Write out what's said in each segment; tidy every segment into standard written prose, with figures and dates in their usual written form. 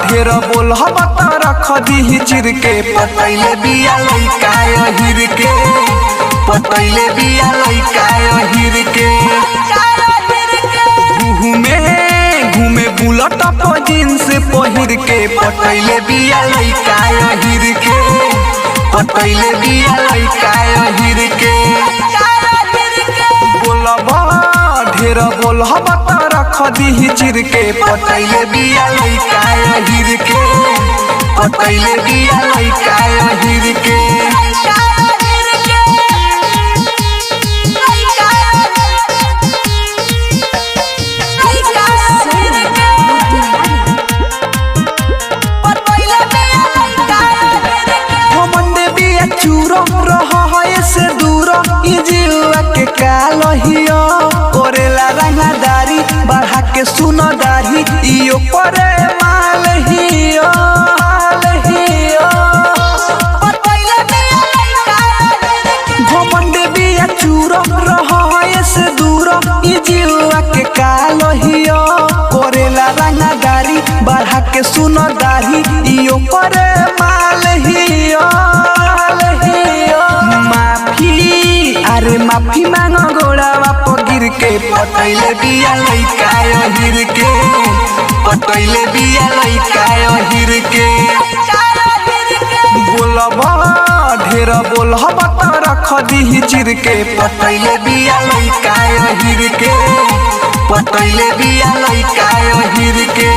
ढेर बोल बता रख दी चिर के पतैले बिया लइका हिर के पतैले बिया लइका हिर के घूमे बुलट पर जींस पहिर के पतैले बिया लइका हिर के पतैले बिया लइका हिर के बोलबा ढेर बोल बता रख दी चिर के पतैले बिया लइका हिर के पतैले बिया लइका हिर के चूरो रहा है से दूर जीवा के कालहियो करेला रंगदारी बढ़ा के सुनो दाढ़ी इयो करे माल हियो घमंडे बिया चूरो रहा है से दूर जीवा के कालहियो करेला रंगदारी बढ़ा के सुनो दाढ़ी इयो करे माल हियो माफी मांगो गोड़ावा पगिर के पतैले बिया लइका हिर के पतैले बिया लइका हिर के बोलबा ढेर बोल बता रख दी चिर के पतैले बिया लइका हिर के पतैले बिया लइका हिर के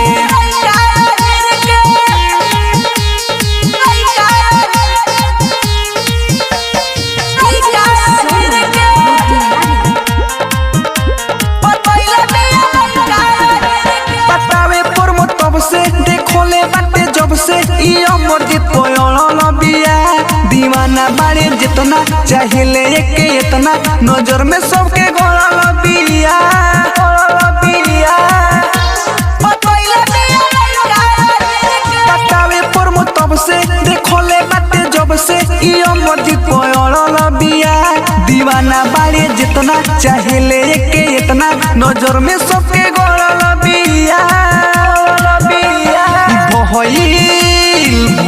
दीवाना बारे जितना चाहिए के इतना नजर में सबके गोल बिया बतावे पर तब से देखो ले बाटे जब से मर्जी बिया दीवाना बारे जितना चाहिए के इतना नजर में सबके गोल बिया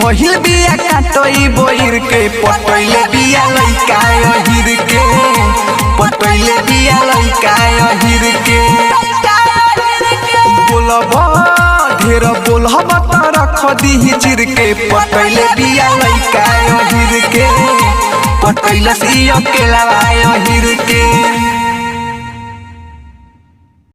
महिल बिया काटई बोहिर के पतैले बिया लइका हिर के पतैले बिया लइका हिर के बोलबा ढेर बोल बता रख दी चिर के पतैले बिया लइका हिर के पतैले से अकेला